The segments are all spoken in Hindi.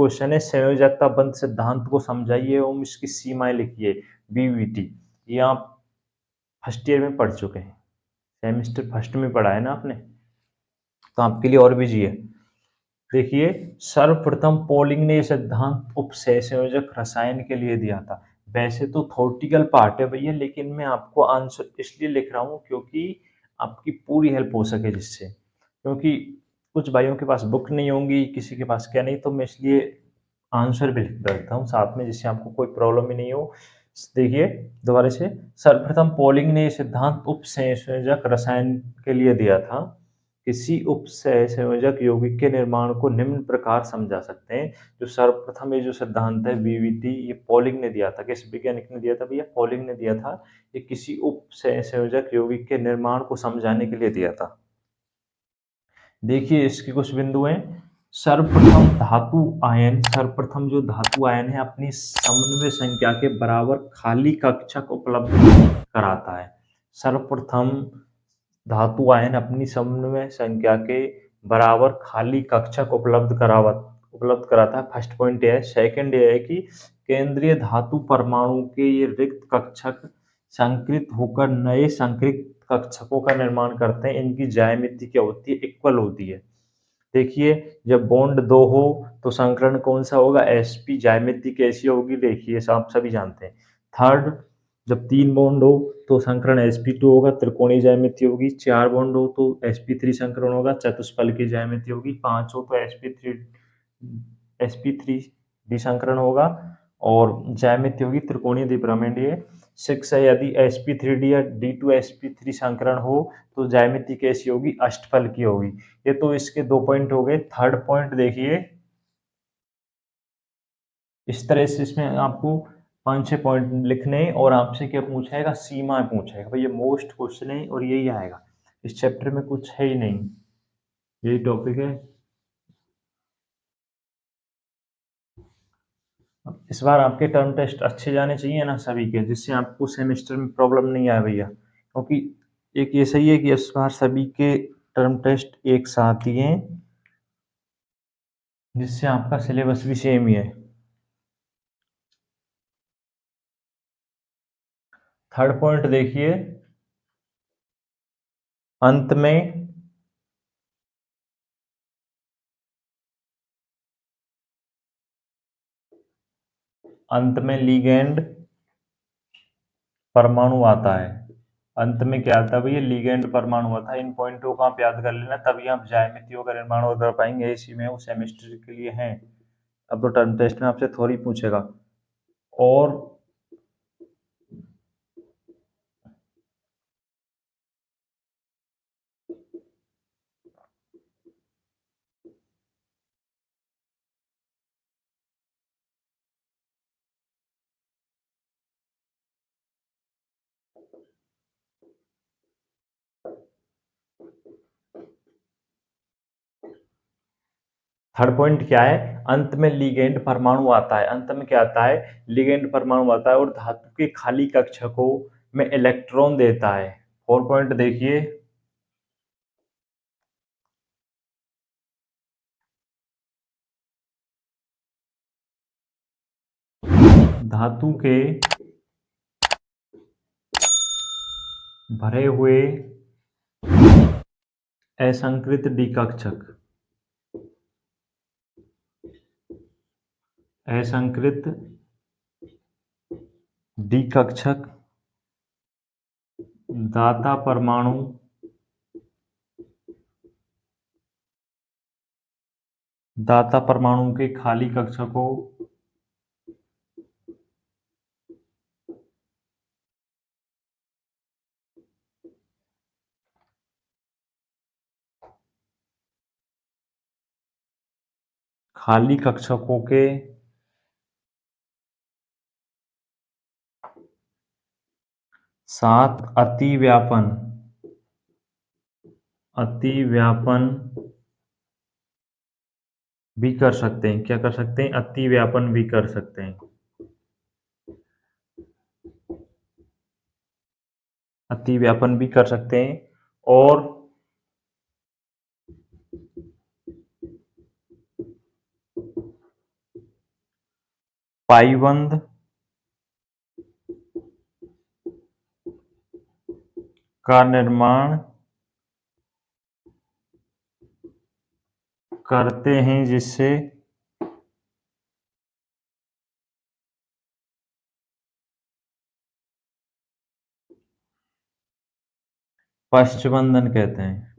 क्वेश्चन है, संयोजकता बंध सिद्धांत को समझाइए एवं इसकी सीमाएं लिखिए, बीवीटी। ये आप फर्स्ट ईयर में पढ़ चुके हैं, सेमेस्टर फर्स्ट में पढ़ा है ना आपने, तो आपके लिए और भी जी है। देखिए, सर्वप्रथम पॉलिंग ने यह सिद्धांत उपसंयोजक रसायन के लिए दिया था। वैसे तो थ्योरेटिकल पार्ट है भैया, लेकिन मैं आपको आंसर इसलिए लिख रहा हूँ क्योंकि आपकी पूरी हेल्प हो सके जिससे, क्योंकि कुछ भाइयों के पास बुक नहीं होंगी, किसी के पास क्या नहीं, तो मैं इसलिए आंसर भी लिख देता हूँ साथ में, जिससे आपको कोई प्रॉब्लम ही नहीं हो। देखिए दोबारा से, सर्वप्रथम पॉलिंग ने यह सिद्धांत उपसंयोजक रसायन के लिए दिया था। किसी उपसंयोजक यौगिक के निर्माण को निम्न प्रकार समझा सकते हैं। जो सर्वप्रथम ये जो सिद्धांत है बीवीटी, ये पॉलिंग ने दिया था। किस वैज्ञानिक ने दिया था भैया? पॉलिंग ने दिया था। ये किसी उपसंयोजक यौगिक के निर्माण को समझाने के लिए दिया था। देखिए इसके कुछ बिंदु हैं। सर्वप्रथम जो धातु आयन है अपनी समन्वय संख्या के बराबर खाली कक्षक उपलब्ध कराता है। सर्वप्रथम धातु आयन अपनी समन्वय संख्या के बराबर खाली कक्षक उपलब्ध कराता है। फर्स्ट पॉइंट यह है। सेकंड यह है कि केंद्रीय धातु परमाणु के ये रिक्त कक्षक संकृत होकर नए संकृत कक्षकों का निर्माण करते हैं। इनकी ज्यामिति क्या होती है? इक्वल होती है। देखिए, जब बॉन्ड दो हो तो संकरण कौन सा होगा? sp। ज्यामिति कैसी होगी? देखिए आप सभी जानते हैं। थर्ड, जब 3 बॉन्ड हो तो संकरण sp2 होगा, त्रिकोणीय ज्यामिति होगी। 4 बॉन्ड हो तो sp3 संकरण होगा, चतुष्फल की ज्यामिति होगी। 5 हो तो sp3 भी संकरण होगा और ज्यामिति होगी त्रिकोणीय द्विपिरामिडीय। 6 है, यदि sp3d या d2sp3 संकरण हो तो ज्यामिति कैसी होगी? अष्टफल की होगी। ये तो इसके 2 पॉइंट हो गए। थर्ड पॉइंट देखिए, इस तरह से इसमें आपको 5-6 पॉइंट लिखने और आपसे क्या पूछेगा? सीमा पूछेगा। भाई ये मोस्ट क्वेश्चन है और यही आएगा। इस चैप्टर में कुछ है ही नहीं, यही टॉपिक है। इस बार आपके टर्म टेस्ट अच्छे जाने चाहिए ना सभी के, जिससे आपको सेमेस्टर में प्रॉब्लम नहीं आए भैया। क्योंकि एक ये सही है कि इस बार सभी के टर्म टेस्ट एक साथ ही हैं, जिससे आपका सिलेबस भी सेम ही है। थर्ड पॉइंट देखिए, अंत में लिगेंड परमाणु आता है। अंत में क्या आता है भैया? लिगेंड परमाणु आता है। इन पॉइंटों को आप याद कर लेना, तभी आप ज्यामितियों का निर्माण और कर पाएंगे। इसी में वो सेमेस्टर के लिए हैं। अब तो टर्म टेस्ट में आपसे थोड़ी पूछेगा। और थर्ड पॉइंट क्या है? अंत में लिगेंड परमाणु आता है। अंत में क्या आता है? लिगेंड परमाणु आता है और धातु के खाली कक्षकों में इलेक्ट्रॉन देता है। 4 पॉइंट देखिए, धातु के भरे हुए असंकृत डिकक्षक, असंकृत डिकक्षक दाता परमाणु के खाली कक्षकों के साथ अति व्यापन भी कर सकते हैं। क्या कर सकते हैं? अति व्यापन भी कर सकते हैं। अति व्यापन भी कर सकते हैं। और पाइबंद का निर्माण करते हैं जिससे पश्चबंधन कहते हैं।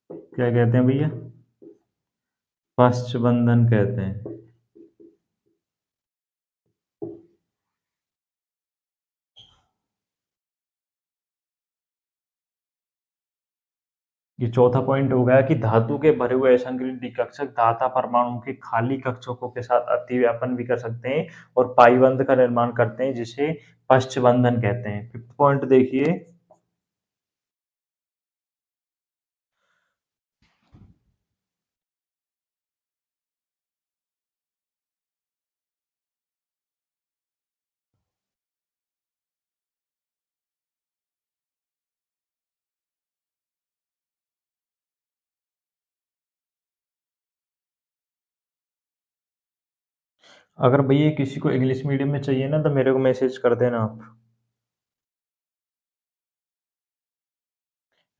क्या कहते हैं भैया? पश्चबंधन कहते हैं। ये चौथा पॉइंट हो गया कि धातु के भरे हुए असंगठित कक्षक धाता परमाणु के खाली कक्षकों के साथ अतिव्यापन भी कर सकते हैं और पाइबंद का निर्माण करते हैं जिसे पश्चबंधन कहते हैं। फिफ्थ पॉइंट देखिए, अगर भैया किसी को इंग्लिश मीडियम में चाहिए ना तो मेरे को मैसेज कर देना आप।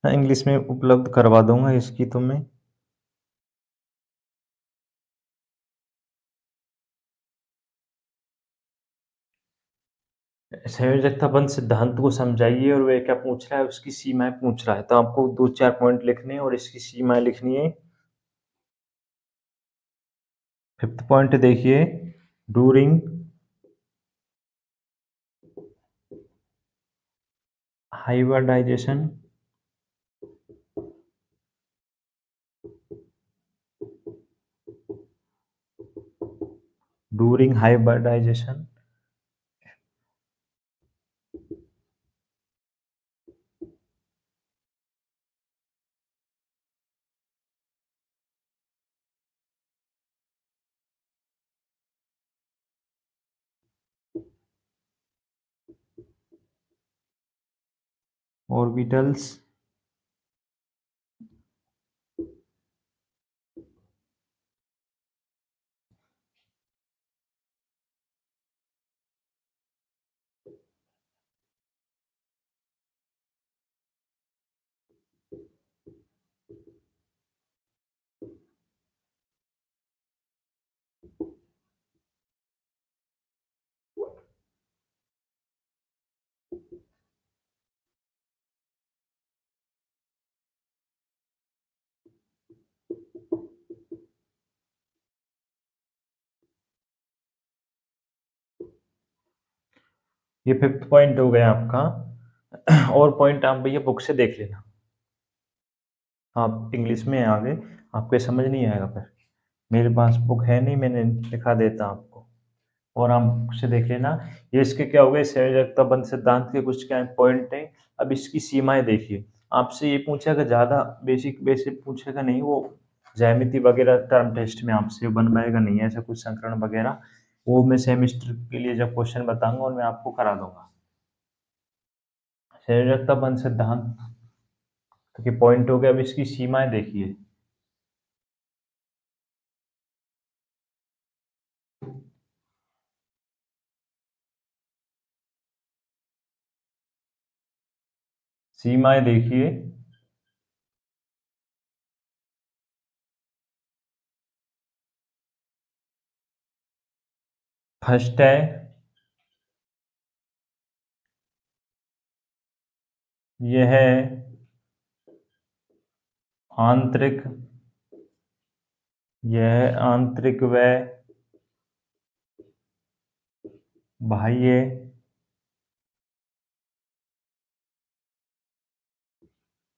मैं इंग्लिश में उपलब्ध करवा दूंगा इसकी तुम्हें। संयोजकता बंध सिद्धांत को समझाइए और वह क्या पूछ रहा है, उसकी सीमाएं पूछ रहा है। तो आपको 2-4 पॉइंट लिखने हैं और इसकी सीमाएं लिखनी है। फिफ्थ पॉइंट देखिए, during hybridization during hybridization orbitals ये फिफ्थ पॉइंट हो गया आपका। और पॉइंट आप भैया बुक से देख लेना। आप इंग्लिश में आगे आपको समझ नहीं आएगा फिर। मेरे पास बुक है नहीं, मैंने लिखा देता आपको और आप बुक से देख लेना। ये इसके क्या हो गए, संयोजकता बंध सिद्धांत के कुछ क्या पॉइंट हैं। अब इसकी सीमाएं देखिए। आपसे ये पूछेगा, ज़्यादा बेसिक बेसिक पूछेगा नहीं, वो ज्यामिति वगैरह टर्म टेस्ट में आपसे बनवाएगा नहीं, ऐसा कुछ संकरण वगैरह वो मैं सेमेस्टर के लिए जब क्वेश्चन बताऊंगा और मैं आपको करा दूंगा। संयोजकता बंध सिद्धांत के पॉइंट हो गए। अब इसकी सीमाएं देखिए। सीमाएं देखिए। फर्स्ट है, यह आंतरिक यह आंतरिक व बाह्य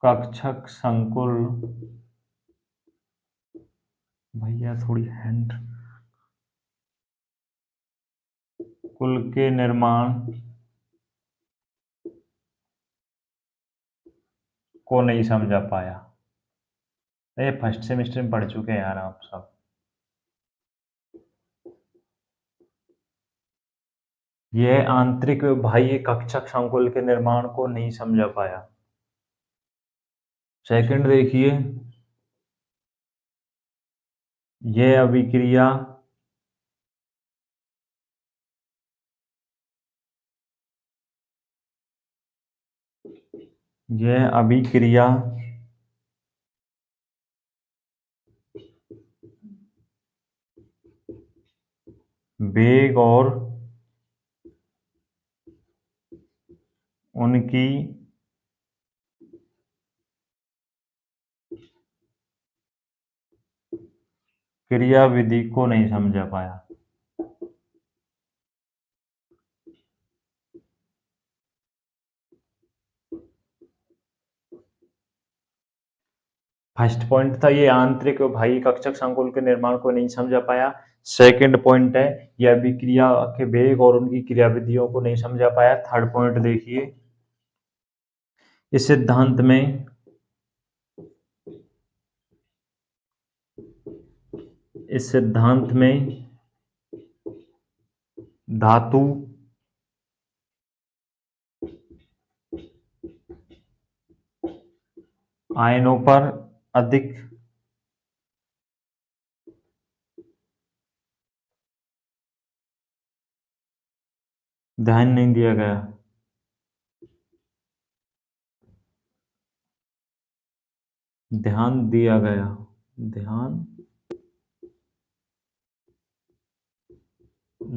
कक्षक संकुल, भैया थोड़ी हैंड, कुल के निर्माण को नहीं समझा पाया। ये फर्स्ट सेमेस्टर में पढ़ चुके हैं यार आप सब। यह आंतरिक व बाह्य कक्षक संकुल के निर्माण को नहीं समझा पाया। सेकंड देखिए, यह अभिक्रिया यह अभिक्रिया वेग और उनकी क्रियाविधि को नहीं समझा पाया। फर्स्ट पॉइंट था ये आंतरिक और बाह्य कक्षक संकुल के निर्माण को नहीं समझा पाया। सेकंड पॉइंट है यह अभिक्रिया के वेग और उनकी क्रियाविधियों को नहीं समझा पाया। थर्ड पॉइंट देखिए, इस सिद्धांत में धातु आयनों पर अधिक ध्यान नहीं दिया गया। ध्यान दिया गया। ध्यान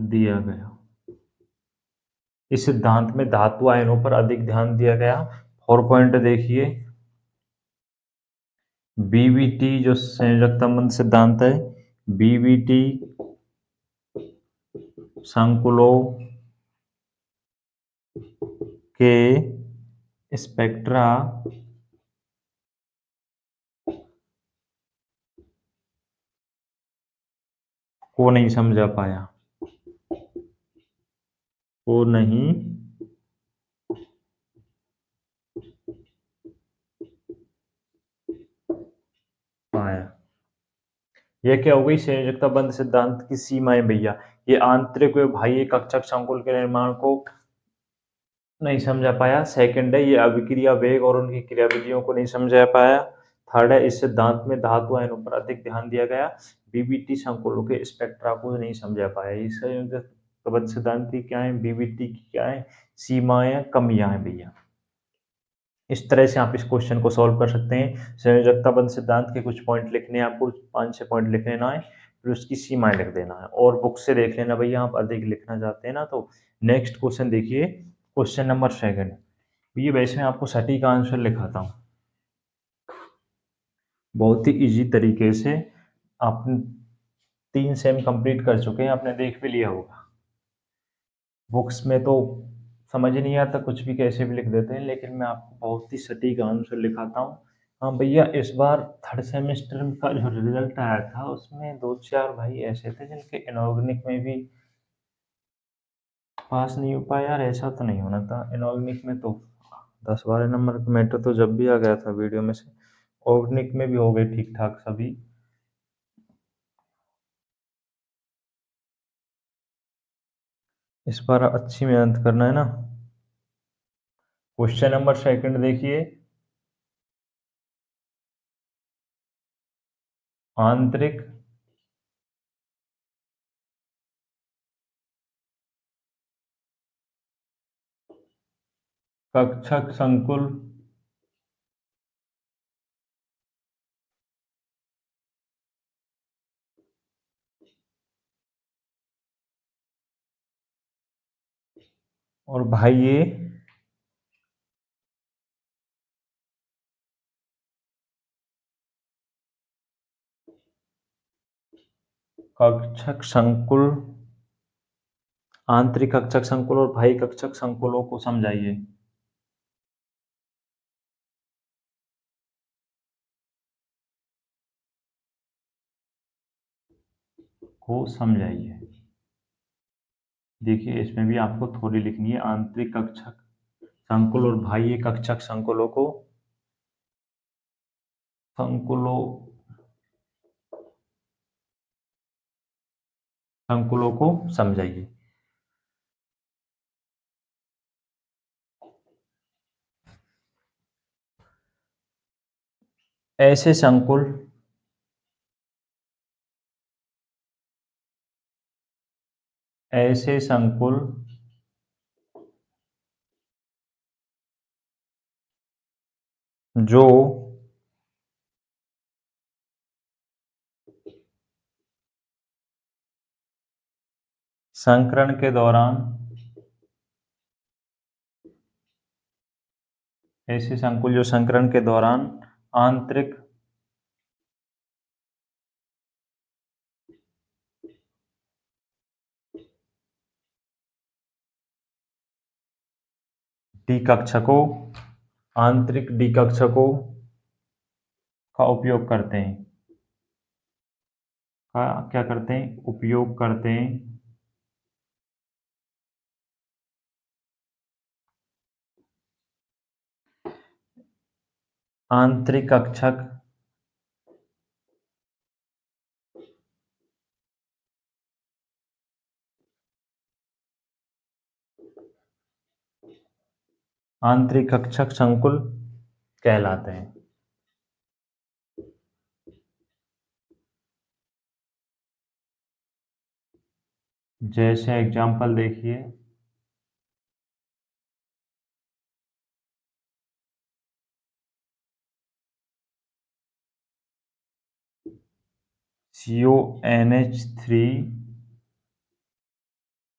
दिया गया। इस सिद्धांत में धातु आयनों पर अधिक ध्यान दिया गया। फोर पॉइंट देखिए, बीबीटी जो संयोजकता बंध सिद्धांत है, बीबीटी संकुलों के स्पेक्ट्रा को नहीं समझा पाया। को नहीं पाया। यह क्या हो गई, संयोजकता बंध सिद्धांत की सीमाएं भैया। ये आंतरिक व बाह्य कक्षक संकुल के निर्माण को नहीं समझा पाया। सेकंड है ये अभिक्रिया वेग और उनकी क्रियाविधियों को नहीं समझा पाया। थर्ड है इस सिद्धांत में धातु आयनों पर अधिक ध्यान दिया गया। बीबीटी संकुलों के स्पेक्ट्रा को नहीं समझा पाया। इस संयोजकता सिद्धांत की क्या है, बीबीटी की क्या है, सीमाएं कमियां हैं भैया। इस तरह से आप इस क्वेश्चन को सॉल्व कर सकते हैं। संयोजकता बंध सिद्धांत के कुछ पॉइंट लिखने हैं आपको, 5-6 पॉइंट लिख लेना है, फिर उसकी सीमाएं लिख देना है और बुक से देख लेना भैया। आप अधिक लिखना चाहते हैं ना तो नेक्स्ट क्वेश्चन देखिए, क्वेश्चन नंबर 2। ये वैसे मैं आपको सटीक आंसर लिखाता हूँ बहुत ही इजी तरीके से। आप 3 सेम कंप्लीट कर चुके हैं, आपने देख भी लिया होगा। बुक्स में तो समझ नहीं आता, कुछ भी कैसे भी लिख देते हैं, लेकिन मैं आपको बहुत ही सटीक आंसर लिखाता हूँ। हाँ भैया, इस बार थर्ड सेमेस्टर का जो रिजल्ट आया था उसमें 2-4 भाई ऐसे थे जिनके इनऑर्गेनिक में भी पास नहीं हो पाया। यार ऐसा तो नहीं होना था, इनऑर्गेनिक में तो 10-12 नंबर का मैटर तो जब भी आ गया था वीडियो में से। ऑर्गेनिक में भी हो गए ठीक ठाक सभी। इस बार अच्छी मेहनत करना है ना। क्वेश्चन नंबर 2 देखिए, आंतरिक कक्षक संकुल और भाई ये कक्षक संकुल, आंतरिक कक्षक संकुल और बाह्य कक्षक संकुलों को समझाइए। को समझाइए। देखिए इसमें भी आपको थोड़ी लिखनी है, आंतरिक कक्षक संकुल और बाह्य कक्षक संकुलों संकुलों को समझाइए। ऐसे संकुल ऐसे संकुल जो संकरण के दौरान ऐसे संकुल जो संकरण के दौरान आंतरिक डी कक्षकों आंतरिक डी कक्षकों का उपयोग करते हैं, क्या करते हैं, उपयोग करते हैं आंतरिक कक्षक आंतरिक कक्षक संकुल कहलाते हैं। जैसे एग्जाम्पल देखिए, CONH3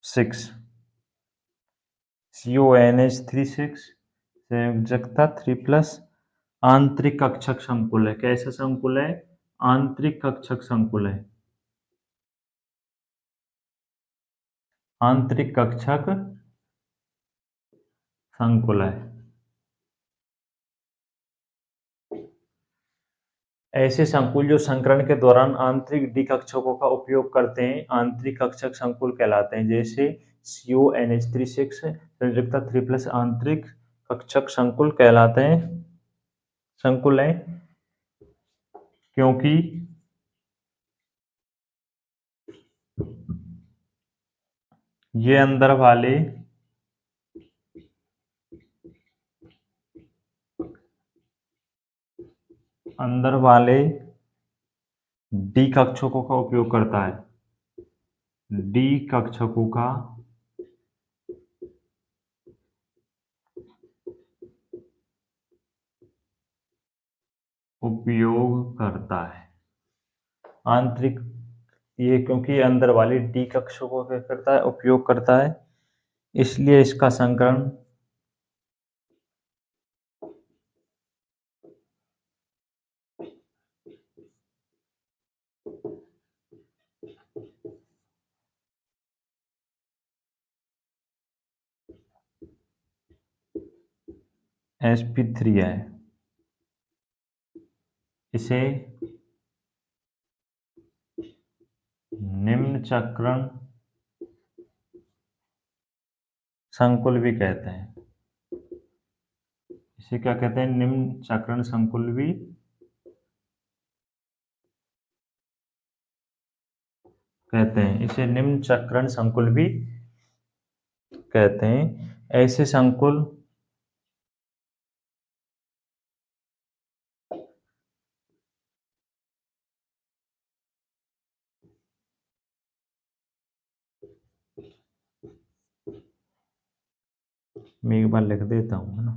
6 CONH3 6 संयोजकता 3+ आंतरिक कक्षक संकुल है। कैसा संकुल है? आंतरिक कक्षक संकुल है। आंतरिक कक्षक संकुल है। ऐसे संकुल जो संकरण के दौरान आंतरिक डी कक्षकों का उपयोग करते हैं आंतरिक कक्षक संकुल कहलाते हैं। जैसे CONH3 6 संयोजकता 3+ आंतरिक कक्षक संकुल कहलाते हैं, संकुल है, क्योंकि ये अंदर वाले डी कक्षकों का उपयोग करता है। डी कक्षकों का उपयोग करता है। आंतरिक, ये क्योंकि अंदर वाली डी कक्षकों का करता है, उपयोग करता है, इसलिए इसका संकरण sp3 है। इसे निम्न चक्रण संकुल भी कहते हैं। इसे क्या कहते हैं? निम्न चक्रण संकुल भी कहते हैं। इसे निम्न चक्रण संकुल भी कहते हैं। ऐसे संकुल मैं एक बार लिख देता हूँ, है ना।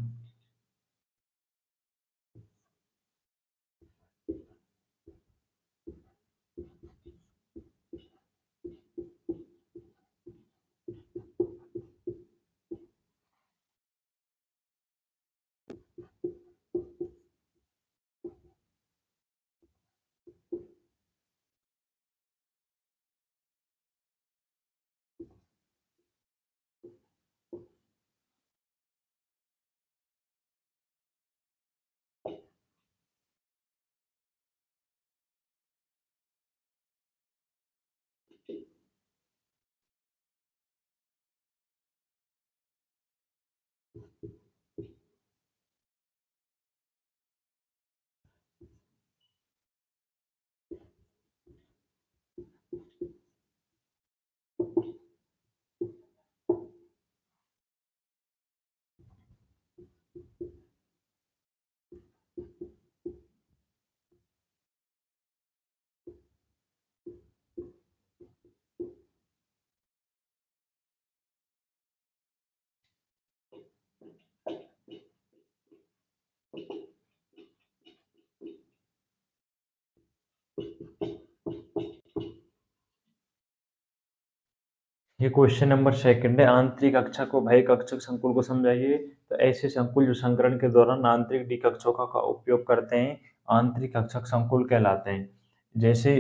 ये क्वेश्चन नंबर सेकंड है, आंतरिक कक्षा को बाह्य कक्षक संकुल को समझाइए। तो ऐसे संकुल जो संकरण के दौरान आंतरिक डिकक्षों का उपयोग करते हैं, आंतरिक कक्षक संकुल कहलाते हैं। जैसे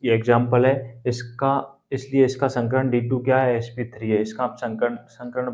ये एग्जाम्पल है इसका, इसलिए इसका संकरण D2 क्या है, sp3 है। इसका आप संकरण संकरण